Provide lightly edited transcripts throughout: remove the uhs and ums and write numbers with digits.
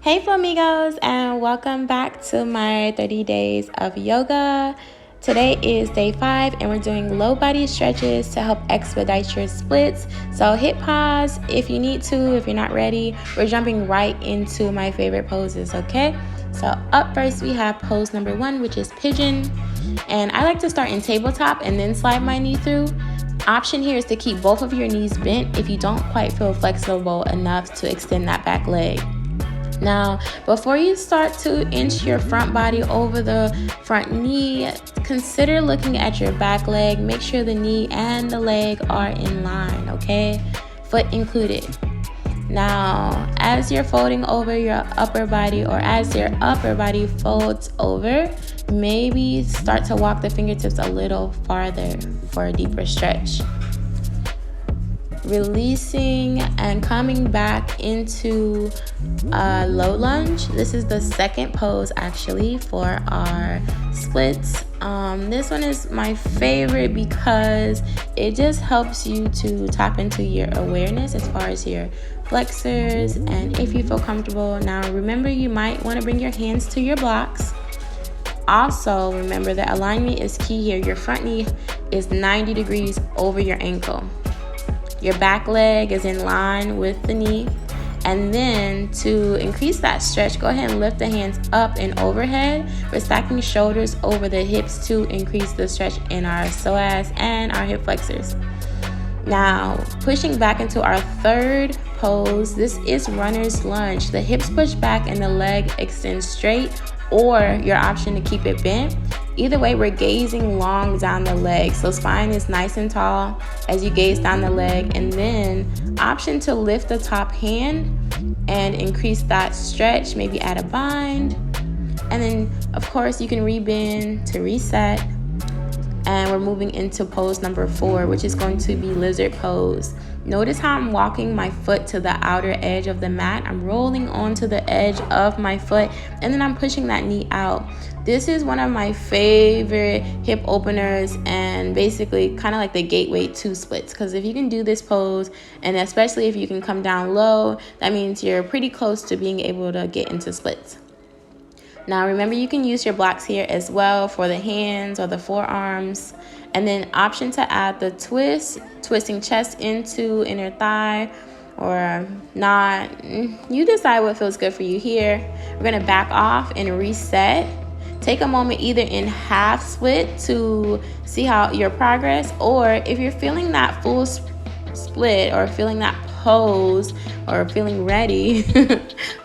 Hey flamingos, and welcome back to my 30 days of yoga. Today is day 5 and we're doing low body stretches to help expedite your splits. So hit pause if you need to. If you're not ready, we're jumping right into my favorite poses, okay? So up first we have pose number 1, which is pigeon. And I like to start in tabletop and then slide my knee through. Option here is to keep both of your knees bent if you don't quite feel flexible enough to extend that back leg. Now, before you start to inch your front body over the front knee, consider looking at your back leg. Make sure the knee and the leg are in line, okay? Foot included. Now, as you're folding over your upper body, or as your upper body folds over, maybe start to walk the fingertips a little farther for a deeper stretch. Releasing and coming back into a low lunge. This is the second pose actually for our splits. This one is my favorite because it just helps you to tap into your awareness as far as your flexors, and if you feel comfortable. Now remember, you might want to bring your hands to your blocks. Also remember that alignment is key here. Your front knee is 90 degrees over your ankle. Your back leg is in line with the knee. And then to increase that stretch, go ahead and lift the hands up and overhead. We're stacking shoulders over the hips to increase the stretch in our psoas and our hip flexors. Now, pushing back into our third pose, this is runner's lunge. The hips push back and the leg extends straight, or your option to keep it bent. Either way, we're gazing long down the leg, so spine is nice and tall as you gaze down the leg. And then option to lift the top hand and increase that stretch, maybe add a bind. And then of course you can rebend to reset. And we're moving into pose number 4, which is going to be lizard pose. Notice how I'm walking my foot to the outer edge of the mat. I'm rolling onto the edge of my foot, and then I'm pushing that knee out. This is one of my favorite hip openers, and basically kind of like the gateway to splits, because if you can do this pose, and especially if you can come down low, that means you're pretty close to being able to get into splits. Now remember, you can use your blocks here as well for the hands or the forearms. And then option to add the twist, twisting chest into inner thigh or not. You decide what feels good for you here. We're going to back off and reset. Take a moment either in half split to see how your progress, or if you're feeling that full split or feeling that pose or feeling ready,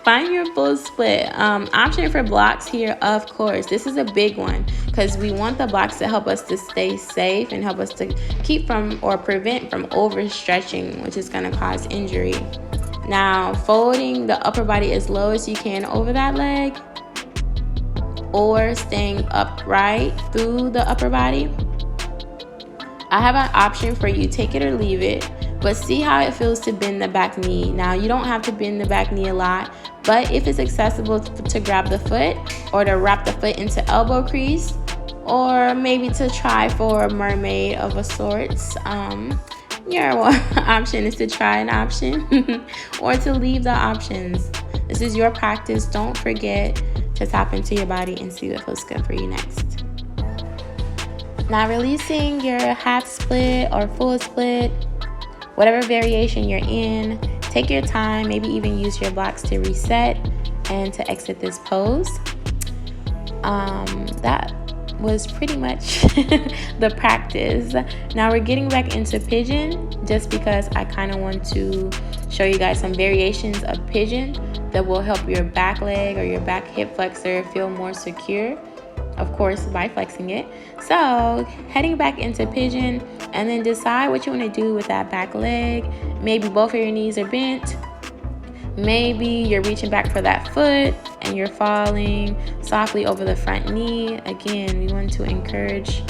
find your full split. Option for blocks here, of course. This is a big one because we want the blocks to help us to stay safe and help us to keep from or prevent from overstretching, which is going to cause injury. Now, folding the upper body as low as you can over that leg, or staying upright through the upper body. I have an option for you, take it or leave it, but see how it feels to bend the back knee. Now, you don't have to bend the back knee a lot, but if it's accessible to grab the foot or to wrap the foot into elbow crease, or maybe to try for a mermaid of a sorts, your option is to try an option or to leave the options. This is your practice. Don't forget to tap into your body and see what feels good for you next. Now, releasing your half split or full split, whatever variation you're in, take your time, maybe even use your blocks to reset and to exit this pose. That was pretty much the practice. Now we're getting back into pigeon, just because I kind of want to show you guys some variations of pigeon that will help your back leg or your back hip flexor feel more secure, of course by flexing it. So heading back into pigeon, and then decide what you want to do with that back leg. Maybe both of your knees are bent, maybe you're reaching back for that foot and you're falling softly over the front knee. Again, we want to encourage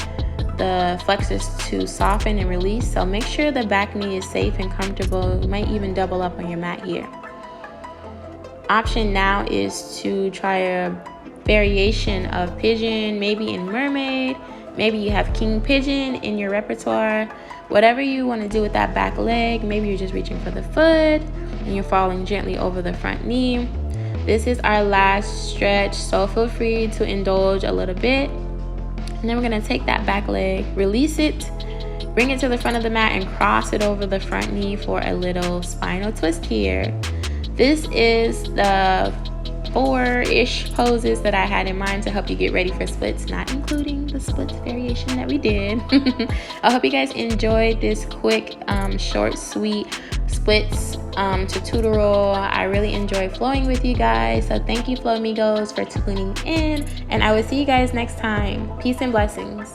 the flexors to soften and release, so make sure the back knee is safe and comfortable. You might even double up on your mat here. Option now is to try a variation of pigeon, maybe in mermaid, maybe you have king pigeon in your repertoire. Whatever you want to do with that back leg, maybe you're just reaching for the foot and you're falling gently over the front knee. This is our last stretch, so feel free to indulge a little bit. And then we're gonna take that back leg, release it, bring it to the front of the mat and cross it over the front knee for a little spinal twist here. This is the 4-ish poses that I had in mind to help you get ready for splits, not including the splits variation that we did. I hope you guys enjoyed this quick, short, sweet splits tutorial. I really enjoy flowing with you guys. So thank you, Flow Amigos, for tuning in, and I will see you guys next time. Peace and blessings.